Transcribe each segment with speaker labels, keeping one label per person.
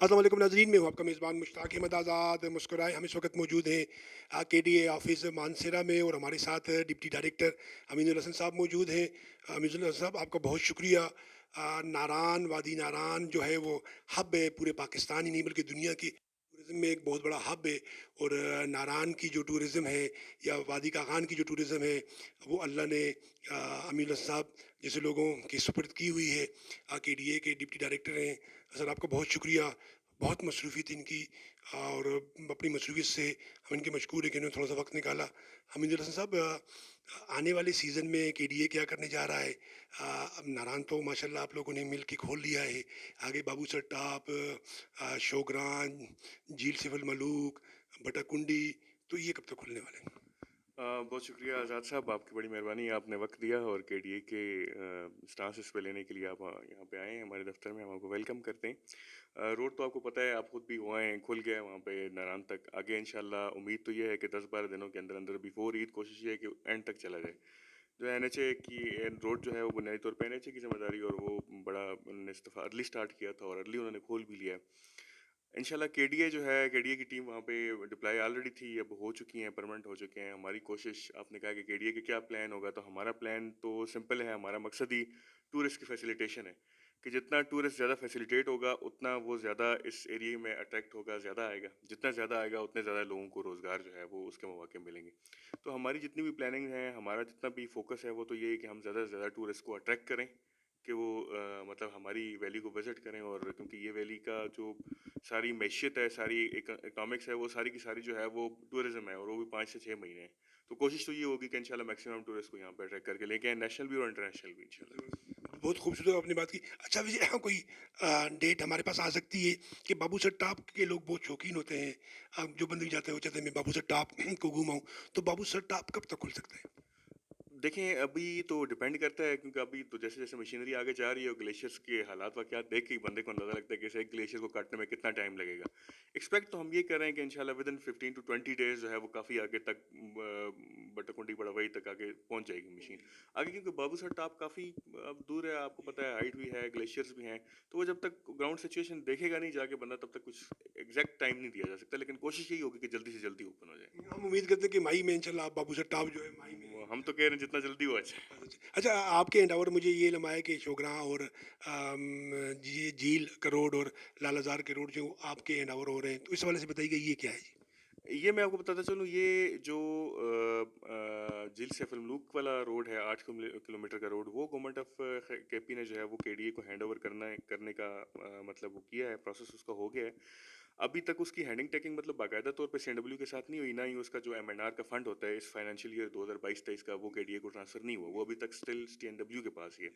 Speaker 1: अस्सलाम वालेकुम नाज़रीन, मैं हूँ आपका मेज़बान मुश्ताक अहमद आज़ाद। मुस्कुराए हम इस वक्त मौजूद हैं केडीए ऑफिस मानसरा में, और हमारे साथ डिप्टी डायरेक्टर अमीनुल हसन साहब मौजूद हैं। अमीनुल हसन साहब, आपका बहुत शुक्रिया। नारान वादी नारान जो है वो हब है पूरे पाकिस्तान ही नहीं बल्कि दुनिया की टूरिज़्म में एक बहुत बड़ा हब है। और नारान की जो टूरिज़्म है या वादी कागान की जो टूरिज़्म है वो अल्लाह ने अमीनुल हसन साहब जैसे लोगों की सुपुर्द की हुई है। केडीए के डिप्टी डायरेक्टर हैं। सर, आपका बहुत शुक्रिया। बहुत मसरूफ़ियत इनकी, और अपनी मसरूफ़ियत से हम इनके मशकूर हैं कि इन्होंने थोड़ा-सा वक़्त निकाला। हमीदुल हसन साहब, आने वाले सीज़न में केडीए क्या करने जा रहा है? अब नारायण तो माशाल्लाह आप लोगों ने मिल के खोल लिया है। आगे बाबू सर टॉप, शोग्रान, झील सिफल मलूक, बटाकुंडी, तो ये कब तक खुलने वाले हैं?
Speaker 2: बहुत शुक्रिया आज़ाद साहब, आपकी बड़ी मेहरबानी, आपने वक्त दिया और केडीए के स्टांस इस पे लेने के लिए आप यहाँ पे आए हैं हमारे दफ्तर में, हम आपको वेलकम करते हैं। रोड तो आपको पता है, आप खुद भी हुए हैं, खुल गया है वहाँ पे नारायण तक। आगे इंशाल्लाह उम्मीद तो ये है कि 10-12 दिनों के अंदर अंदर बिफोर ईद कोशिश ये है कि एंड तक चला जाए। जो एनएचए की रोड जो है वो बुनियादी तौर पे एनएचए की जिम्मेदारी, और वो बड़ा उन्होंने इस दफ़ा अर्ली स्टार्ट किया था और अर्ली उन्होंने खोल भी लिया है। इंशाल्लाह केडीए जो है, केडीए की टीम वहाँ पे डिप्लॉय ऑलरेडी थी, अब हो चुकी हैं, परमानेंट हो चुके हैं। हमारी कोशिश, आपने कहा कि केडीए के क्या प्लान होगा, तो हमारा प्लान तो सिंपल है। हमारा मकसद ही टूरिस्ट की फैसिलिटेशन है कि जितना टूरिस्ट ज़्यादा फैसिलिटेट होगा उतना वो ज़्यादा इस एरिया में अट्रैक्ट होगा, ज़्यादा आएगा। जितना ज़्यादा आएगा उतने ज़्यादा लोगों को रोज़गार जो है वो उसके मौके मिलेंगे। तो हमारी जितनी भी प्लानिंग है, हमारा जितना भी फोकस है, वो तो ये है कि हम ज़्यादा से ज़्यादा टूरिस्ट को अट्रैक्ट करें, कि वो मतलब हमारी वैली को विज़िट करें। और क्योंकि ये वैली का जो सारी मैशियत है, सारी इकोनॉमिक्स है, वो सारी की सारी जो है वो टूरिज़्म है, और वो भी 5 से 6 महीने है। तो कोशिश तो ये होगी कि इंशाल्लाह मैक्सिमम टूरिस्ट को यहाँ पे अट्रैक्ट करके लेके आएँ, नेशनल भी और इंटरनेशनल भी इंशाल्लाह।
Speaker 1: बहुत खूबसूरत आपने बात की। अच्छा, वैसे यहाँ कोई डेट हमारे पास आ सकती है कि बाबू सर टॉप के लोग बहुत शौकीन होते हैं। जो बंदे भी जाते हैं वो चाहते हैं मैं बाबू सर टॉप को घूमाऊँ, तो बाबू सर टॉप कब तक खुल सकता है?
Speaker 2: देखें, अभी तो डिपेंड करता है, क्योंकि अभी तो जैसे-जैसे मशीनरी आगे जा रही है और ग्लेशियर्स के हालात वाक़यात देख के ही बंदे को अंदाज़ा लगता है कि इस एक ग्लेशियर को काटने में कितना टाइम लगेगा। एक्सपेक्ट तो हम ये कर रहे हैं कि इंशाल्लाह विदिन 15 टू 20 डेज़ जो है वो काफ़ी आगे तक बट्टाकुंडी बड़ावई तक आगे पहुँच जाएगी मशीन। आगे क्योंकि बाबूसर टॉप काफ़ी अब दूर है, आपको पता है, हाइट भी है, ग्लेशियर्स भी हैं, तो वो जब तक ग्राउंड सिचुएशन देखेगा नहीं जाके बंदा, तब तक कुछ एग्ज़ैक्ट टाइम नहीं दिया जा सकता, लेकिन कोशिश यही होगी कि जल्दी से जल्दी ओपन हो जाए।
Speaker 1: हम उम्मीद करते हैं कि मई में इंशाल्लाह बाबू सर टॉप जो है मई में
Speaker 2: हम तो कह रहे हैं जितना जल्दी हो अच्छा है।
Speaker 1: अच्छा, आपके एंडावर मुझे ये लम्हा है कि शोगरा और झील का रोड और लालाजार के रोड जो आपके एंडावर हो रहे हैं, तो इस हवाले से बताइए ये क्या है जी?
Speaker 2: ये मैं आपको बताता चलूँ, ये जो झील से फलमलूक वाला रोड है, 8 किलोमीटर का रोड, वो गवर्नमेंट ऑफ केपी ने जो है वो केडीए को हैंड ओवर करने का मतलब वो किया है, प्रोसेस उसका हो गया है। अभी तक उसकी हैंडिंग टेकिंग मतलब बाकायदा तौर पे सीएनडब्ल्यू के साथ नहीं हुई, ना ही उसका जो एमएनआर का फंड होता है इस फाइनेंशियल ईयर 2022-23 का, वो केडीए को ट्रांसफर नहीं हुआ, वो अभी तक स्टिल सीएनडब्ल्यू के पास ही है।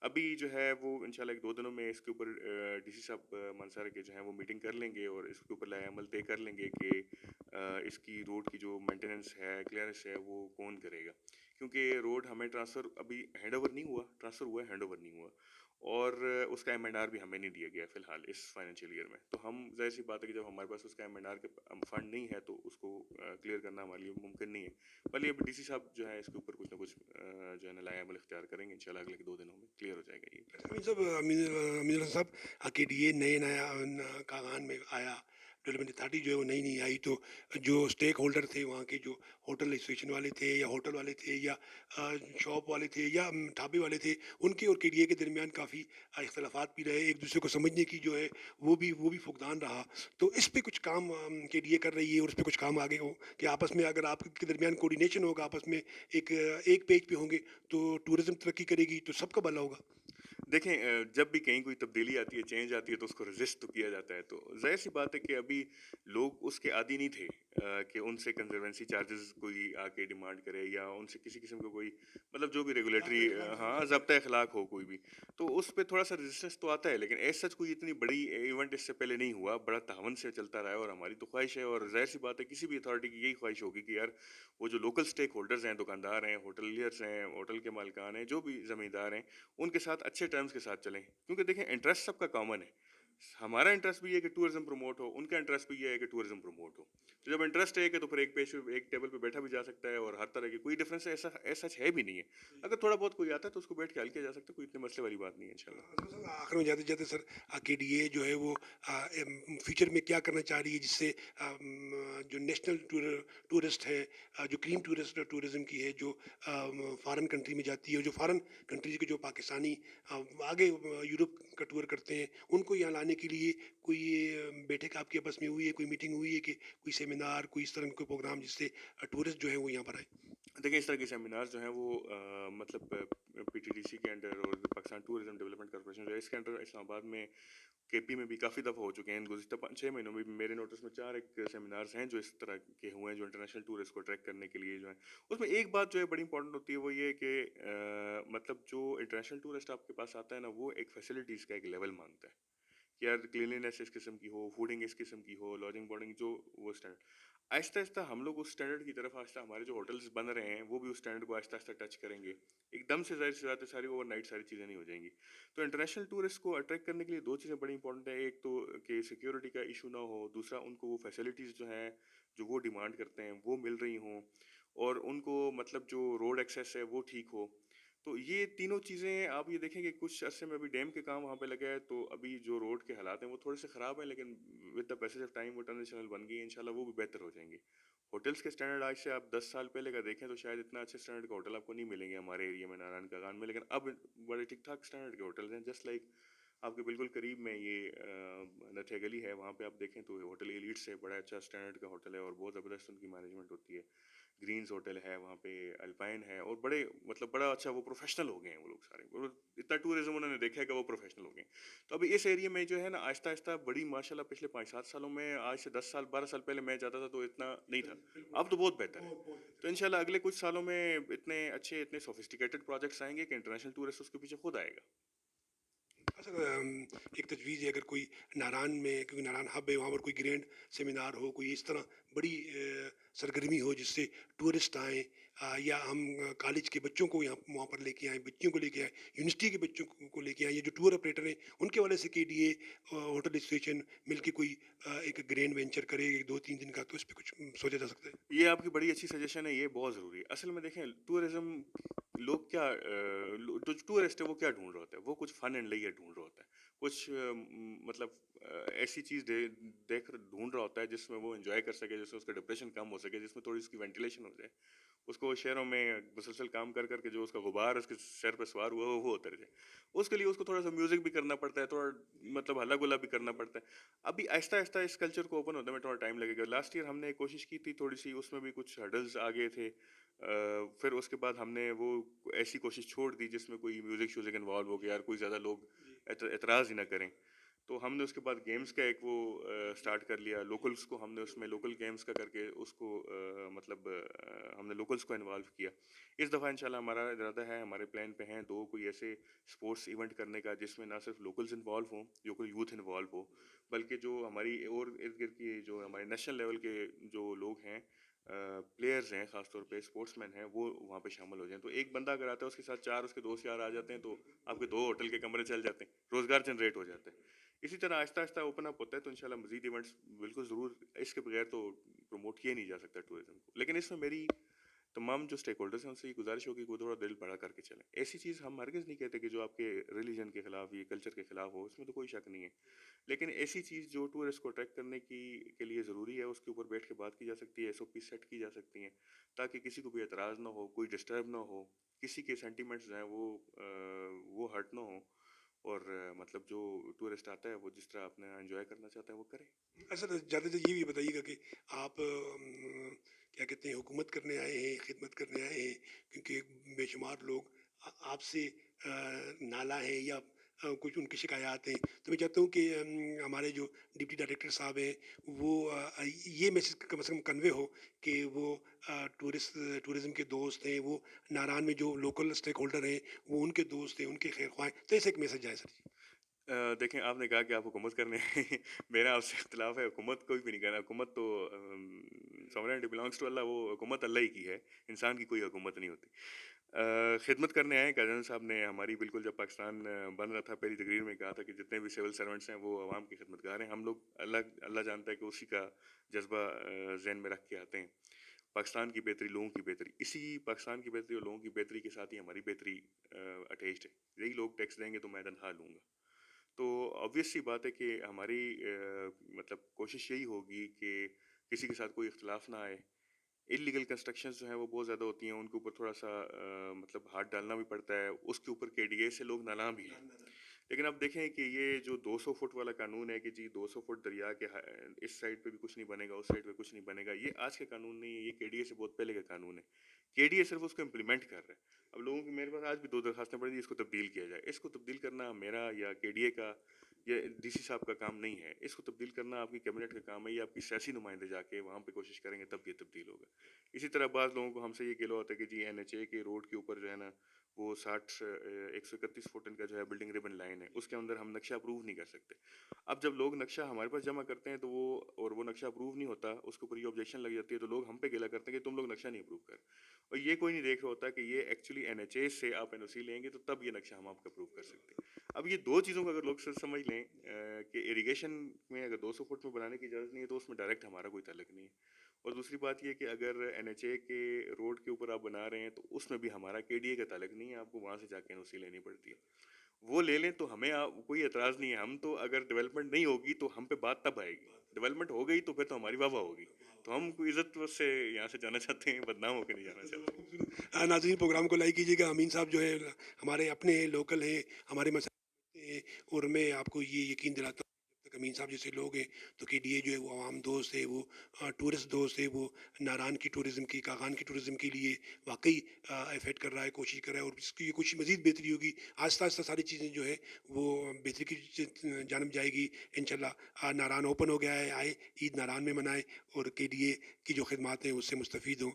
Speaker 2: अभी जो है वो इंशाल्लाह 1-2 दिनों में इसके ऊपर डीसी साहब मानसर के जो है वो मीटिंग कर लेंगे और इसके ऊपर लाए अमल तय कर लेंगे कि इसकी रोड की जो मेंटेनेंस है, क्लियरेंस है, वो कौन करेगा। क्योंकि रोड हमें ट्रांसफ़र अभी हैंड ओवर नहीं हुआ, ट्रांसफ़र हुआ है, हैंड ओवर नहीं हुआ, और उसका एमएनआर भी हमें नहीं दिया गया फ़िलहाल इस फाइनेंशियल ईयर में। तो हम, ज़ाहिर-सी बात है कि जब हमारे पास उसका एमएनआर के फंड नहीं है, तो उसको क्लियर करना हमारे लिए मुमकिन नहीं है। भले अब डीसी साहब जो है इसके ऊपर कुछ ना कुछ जो है ना लाए अमल इख्तियार करेंगे, इंशाल्लाह अगले 2 दिनों में क्लियर हो जाएगा ये।
Speaker 1: अमीन साहब, अमीन साहब, केडीए नए नया कागान में आया, डेवलपमेंट अथॉरिटी जो है वो नई नहीं आई, तो जो स्टेक होल्डर थे वहाँ के, जो होटल एसोसिएशन वाले थे या होटल वाले थे या शॉप वाले थे या ढाबे वाले थे, उनके और केडीए के दरमियान काफ़ी इख्तलाफात भी रहे। एक दूसरे को समझने की जो है वो भी फुकदान रहा। तो इस पे कुछ काम केडीए कर रही है, और इस पे कुछ काम आगे हो कि आपस में अगर आपके दरमियान कोऑर्डिनेशन होगा, आपस में एक पेज पे होंगे, तो टूरिज्म तरक्की करेगी, तो सबका भला होगा।
Speaker 2: देखें, जब भी कहीं कोई तब्दीली आती है, चेंज आती है, तो उसको रेज़िस्ट तो किया जाता है। तो ज़ाहिर-सी बात है कि अभी लोग उसके आदी नहीं थे कि उनसे कंज़र्वेंसी चार्जेज़ कोई आके डिमांड करे, या उनसे किसी किस्म का कोई मतलब जो भी रेगुलेटरी हाँ, ज़ब्त-ए-अख़लाक़ हो कोई भी। तो उस पे थोड़ा-सा रेज़िस्टेंस तो आता है, लेकिन एज़ सच कोई इतनी बड़ी इवेंट इससे पहले नहीं हुआ। बड़ा तावन से चलता रहा है, और हमारी तो ख़्वाहिश है, और ज़ाहिर-सी बात है किसी भी अथॉरिटी की यही ख़्वाहिश होगी कि यार वो जो लोकल स्टेक होल्डर्स हैं, दुकानदार हैं, होटलियर्स हैं, होटल के मालिकान हैं, जो भी ज़मींदार हैं, उनके साथ अच्छे टर्म्स के साथ चलें। क्योंकि देखें, इंटरेस्ट सबका कॉमन है। हमारा इंटरेस्ट भी ये है कि टूरिज्म प्रमोट हो, उनका इंटरेस्ट भी ये है कि टूरिज्म प्रमोट हो। तो जब इंटरेस्ट एक है तो फिर एक टेबल पे बैठा भी जा सकता है और हर तरह की कोई डिफरेंस ऐसा ऐसा सच है भी नहीं है। अगर थोड़ा बहुत कोई आता है तो उसको बैठ के हल किया जा सकता है, कोई इतने मसले वाली बात नहीं है इंशाल्लाह।
Speaker 1: तो सर आखिर में जाते जाते सर केडीए जो है वो फ्यूचर में क्या करना चाह रही है जिससे जो नेशनल टूरिस्ट है जो क्लीन टूरिज्म की है जो फॉरेन कंट्री में जाती है जो फॉरेन कंट्रीज के जो पाकिस्तानी आगे यूरोप का टूर करते हैं उनको यहाँ लाने के लिए कोई बैठक आपके आपस में हुई है कोई मीटिंग हुई है कि कोई सेमिनार कोई इस तरह का कोई प्रोग्राम जिससे टूरिस्ट जो है वो यहाँ पर आए।
Speaker 2: देखिए इस तरह के सेमिनार जो हैं वो मतलब पीटीडीसी के अंडर और पाकिस्तान टूरिज्म डेवलपमेंट कॉर्पोरेशन जो है इसके अंडर इस्लामाबाद में केपी में भी काफ़ी दफ़ा हो चुके हैं। गुज़िश्ता 5-6 महीनों में भी मेरे नोटिस में 4 एक सेमिनार्स हैं जो इस तरह के हुए हैं जो इंटरनेशनल टूरिस्ट को अट्रैक्ट करने के लिए जो है। उसमें एक बात जो है बड़ी इंपॉर्टेंट होती है वो ये है कि मतलब जो इंटरनेशनल टूरिस्ट आपके पास आता है ना वो एक फैसिलिटीज़ का एक लेवल मांगता है कि यार क्लीनलीनेस इस किस्म की हो, फूडिंग इस किस्म की हो, लॉजिंग बोर्डिंग जो वो स्टैंडर्ड आहिस्ता आहिस्ता हम लोग उस स्टैंडर्ड की तरफ आहिस्ता हमारे जो होटल्स बन रहे हैं वो भी उस स्टैंडर्ड को आहिस्ता आहिस्ता टच करेंगे। एकदम से ज़ाहिर सी बात है सारी ओवरनाइट सारी चीज़ें नहीं हो जाएंगी। तो इंटरनेशनल टूरिस्ट को अट्रैक्ट करने के लिए दो चीज़ें बड़ी इंपॉर्टेंट है। एक तो कि सिक्योरिटी का इशू ना हो, दूसरा उनको वो फैसिलिटीज़ जो हैं जो वो डिमांड करते हैं वो मिल रही हों और उनको मतलब जो रोड एक्सेस है वो ठीक हो। तो ये तीनों चीज़ें आप ये देखें कि कुछ अरसे में अभी डैम के काम वहाँ पे लगे हैं तो अभी जो रोड के हालात हैं वो थोड़े से ख़राब हैं लेकिन with the passage of time वो टनल शनल बन गई है इंशाल्लाह वो भी बेहतर हो जाएंगे। होटल्स के स्टैंडर्ड आज से आप 10 साल पहले का देखें तो शायद इतना अच्छे स्टैंडर्ड का होटल आपको नहीं मिलेंगे हमारे एरिया में नारायण कागान में, लेकिन अब बड़े ठीक ठाक स्टैंडर्ड के होटल हैं। जस्ट लाइक आपके बिल्कुल करीब में ये नथिया गली है, वहाँ पे आप देखें तो होटल एलिट्स है, बड़ा अच्छा स्टैंडर्ड का होटल है और बहुत ज़बरदस्त उनकी मैनेजमेंट होती है। ग्रीन्स होटल है वहाँ पे, अल्पाइन है और बड़े मतलब बड़ा अच्छा वो प्रोफेशनल हो गए हैं वो लोग सारे और इतना टूरिज्म उन्होंने देखा है कि वो प्रोफेशनल हो गए। तो अभी इस एरिया में जो है ना आहिस्ता आहिस्ता बड़ी माशाल्लाह पिछले 5-7 सालों में आज से 10 साल 12 साल पहले मैं जाता था तो इतना नहीं था। अब तो बहुत बेहतर है।
Speaker 1: बहुत बहुत
Speaker 2: तो इंशाल्लाह अगले कुछ सालों में इतने अच्छे इतने सोफिस्टिकेटेड प्रोजेक्ट्स आएंगे कि इंटरनेशनल टूरिस्ट उसके पीछे खुद आएगा।
Speaker 1: सर एक तजवीज़ है अगर कोई नारायण में क्योंकि नारायण हब है वहाँ पर कोई ग्रैंड सेमिनार हो कोई इस तरह बड़ी सरगर्मी हो जिससे टूरिस्ट आएँ या हम कॉलेज के बच्चों को यहाँ वहाँ पर लेके आएँ बच्चियों को लेके आएँ यूनिवर्सिटी के बच्चों को लेके आएँ ये जो टूर ऑपरेटर हैं उनके वाले से केडीए होटल एसोसिएशन मिलके कोई एक ग्रैंड वेंचर करे 2-3 दिन का तो इस पे कुछ सोचा जा सकता है।
Speaker 2: ये आपकी बड़ी अच्छी सजेशन है, ये बहुत ज़रूरी है। असल में देखें टूरिज़्म लोग क्या जो टूरिस्ट है वो क्या ढूँढ रहा होता है? वो कुछ फन एंड लेजर ढूँढ रहा होता है। कुछ मतलब ऐसी चीज़ देख ढूँढ रहा होता है जिसमें वो एन्जॉय कर सके, जिससे उसका डिप्रेशन कम हो सके, जिसमें थोड़ी उसकी वेंटिलेशन हो जाए। उसको शहरों में मुसलसल काम कर कर के जो उसका गुबार उसके सर पे सवार हुआ हो वो उतर जाए। उसके लिए उसको थोड़ा-सा म्यूज़िक भी करना पड़ता है, थोड़ा मतलब हल्ला-गुल्ला भी करना पड़ता है। अभी आहिस्ता-आहिस्ता इस कल्चर को ओपन होने में थोड़ा टाइम लगेगा। लास्ट ईयर हमने कोशिश की थी थोड़ी-सी, उसमें भी कुछ हर्डल्स आ गए थे। फिर उसके बाद हमने वो ऐसी कोशिश छोड़ दी जिसमें कोई म्यूज़िक-श्यूज़िक इन्वॉल्व हो गया यार कोई ज़्यादा लोग एतराज़ ही ना करें। तो हमने उसके बाद गेम्स का एक वो स्टार्ट कर लिया। लोकल्स को हमने उसमें लोकल गेम्स का करके उसको मतलब हमने लोकल्स को इन्वॉल्व किया। इस दफ़ा इंशाल्लाह हमारा इरादा है, हमारे प्लान पे हैं 2 कोई ऐसे स्पोर्ट्स इवेंट करने का जिसमें ना सिर्फ लोकल्स इन्वॉल्व हों, जो कोई यूथ इन्वॉल्व हो, बल्कि जो हमारी और इर्द-गिर्द की जो हमारे नेशनल लेवल के जो लोग हैं प्लेयर्स हैं ख़ास तौर पे स्पोर्ट्समैन हैं वो वहाँ पे शामिल हो जाएँ। तो एक बंदा अगर आता है उसके साथ 4 उसके दोस्त यार आ जाते हैं तो आपके 2 होटल के कमरे चल जाते हैं, रोज़गार जनरेट हो जाता है। इसी तरह आहिस्ता-आहिस्ता ओपन अप होता है तो इंशाल्लाह मज़ीद इवेंट्स बिल्कुल ज़रूर इसके बगैर तो प्रमोट किया नहीं जा सकता टूरिज़्म को। लेकिन इसमें मेरी तमाम जो स्टेक होल्डर्स हैं उनसे ये गुज़ारिश होगी कि वो थोड़ा दिल बड़ा करके चलें। ऐसी चीज़ हम हरगिज़ नहीं कहते कि जो आपके रिलीजन के खिलाफ, ये कल्चर के खिलाफ हो, उसमें तो कोई शक नहीं है। लेकिन ऐसी चीज़ जो टूरिस्ट को अट्रैक्ट करने की के लिए ज़रूरी है, उसके ऊपर बैठ के बात की जा सकती है, एसओपी सेट की जा सकती हैं, ताकि किसी को भी एतराज़ ना हो, कोई डिस्टर्ब ना हो, किसी के सेंटिमेंट्स जो हैं वो हर्ट ना हो और मतलब जो टूरिस्ट आता है वो जिस तरह अपना एंजॉय करना चाहता है वो करे।
Speaker 1: अच्छा तो ज़्यादातर ये भी बताइएगा कि आप क्या कहते हैं हुकूमत करने आए हैं खिदमत करने आए हैं क्योंकि बेशुमार लोग आपसे नाला है या कुछ उनकी शिकायत हैं तो मैं चाहता हूँ कि हमारे जो डिप्टी डायरेक्टर साहब हैं वो ये मैसेज कम से कम कन्वे हो कि वो टूरिज़्म के दोस्त हैं वो नारायण में जो लोकल स्टेक होल्डर हैं वो उनके दोस्त हैं उनके खैर ख्वाह हैं तो ऐसे एक मैसेज जाए सर जी।
Speaker 2: देखें आपने कहा कि आप हुकूमत करने आए हैं। मेरा आपसे इख्तिलाफ है, हुकूमत कोई भी नहीं कर रहा। हुकूमत तो सॉवरेनिटी बिलोंग्स टू अल्लाह, वो हुकूमत अल्लाह ही की है, इंसान की कोई हुकूमत नहीं होती। खिदमत करने आए कजन साहब ने हमारी बिल्कुल जब पाकिस्तान बन रहा था पहली तकरीर में कहा था कि जितने भी सिविल सर्वेंट्स हैं वो आवाम के खिदमतगार हैं हम लोग अल्लाह अल्लाह जानता है कि उसी का जज्बा जहन में रख के आते हैं पाकिस्तान की बेहतरी लोगों की बेहतरी इसी पाकिस्तान की बेहतरी और लोगों की बेहतरी के साथ ही हमारी बेहतरी अटैच्ड है यही लोग टैक्स देंगे तो मैं तनख्वाह लूँगा तो ऑब्वियस सी बात है कि हमारी मतलब कोशिश यही होगी कि किसी के साथ कोई इख्तलाफ ना आए इलीगल कंस्ट्रक्शंस जो हैं वो बहुत ज़्यादा होती हैं उनके ऊपर थोड़ा सा मतलब हाथ डालना भी पड़ता है उसके ऊपर केडीए से लोग नालां भी हैं लेकिन अब देखें कि ये जो 200 फुट वाला कानून है कि जी 200 फुट दरिया के इस साइड पे भी कुछ नहीं बनेगा उस साइड पे कुछ नहीं बनेगा ये आज का कानून नहीं है ये केडीए से बहुत पहले का कानून है केडीए सिर्फ उसको इम्प्लीमेंट कर रहा है अब लोगों की मेरे पास आज भी दो दरखास्तें पड़ी थी इसको तब्दील किया जाए इसको तब्दील करना मेरा या केडीए का या डीसी साहब का काम नहीं है इसको तब्दील करना आपकी कैबिनेट का काम है या आपकी सियासी नुमाइंदे जाके वहाँ पे कोशिश करेंगे तब ये तब्दील होगा इसी तरह बाज़ लोगों को हमसे ये गिला होता है कि जी एनएचए के रोड के ऊपर जो है ना वो 131 फुट इनका जो है बिल्डिंग रिबन लाइन है उसके अंदर हम नक्शा अप्रूव नहीं कर सकते अब जब लोग नक्शा हमारे पास जमा करते हैं तो वो नक्शा अप्रूव नहीं होता उसके ऊपर ये ऑब्जेक्शन लग जाती है तो लोग हम पे गिला करते हैं कि तुम लोग नक्शा नहीं अप्रूव कर और ये कोई नहीं देख रहा होता कि ये एक्चुअली एनएचए से आप एनओसी लेंगे तो तब ये नक्शा हम आपका अप्रूव कर सकते हैं अब ये दो चीज़ों को अगर लोग समझ लें कि इरिगेशन में अगर 200 फुट में बनाने की इजाज़त नहीं है तो उसमें डायरेक्ट हमारा कोई ताल्लुक नहीं है और दूसरी बात ये कि अगर एनएचए के रोड के ऊपर आप बना रहे हैं तो उसमें भी हमारा केडीए का ताल्लुक नहीं है आपको वहाँ से जाके एनओसी लेनी पड़ती है वो ले लें तो हमें कोई एतराज़ नहीं है हम तो अगर डेवलपमेंट नहीं होगी तो हम पे बात तब आएगी डेवलपमेंट हो गई तो फिर तो हमारी वाह वाह होगी तो हम कोई इज्जत से यहाँ से जाना चाहते हैं बदनाम होकर नहीं जाना चाहते
Speaker 1: नाजरीन प्रोग्राम को लाइक कीजिएगा अमीन साहब जो है हमारे अपने लोकल हैं हमारे मसाले हैं और मैं आपको ये यकीन दिलाता हूँ जब तक अमीन साहब जैसे लोग हैं तो केडीए जो है वो आवाम दोस्त है वो टूरिस्ट दोस्त है वो नारान की टूरिज़्म की कागान की टूरिज़्म के लिए वाकई एफर्ट कर रहा है कोशिश कर रहा है और इसकी कुछ मज़ीद बेहतरी होगी आहिस्ता आहिस्ता सारी चीज़ें जो है वो बेहतरी की जानब जाएगी इंशाल्लाह नारान ओपन हो गया है आए ईद नारान में मनाएं और केडीए की जो खिदमात हैं उससे मुस्तफ़ीद हों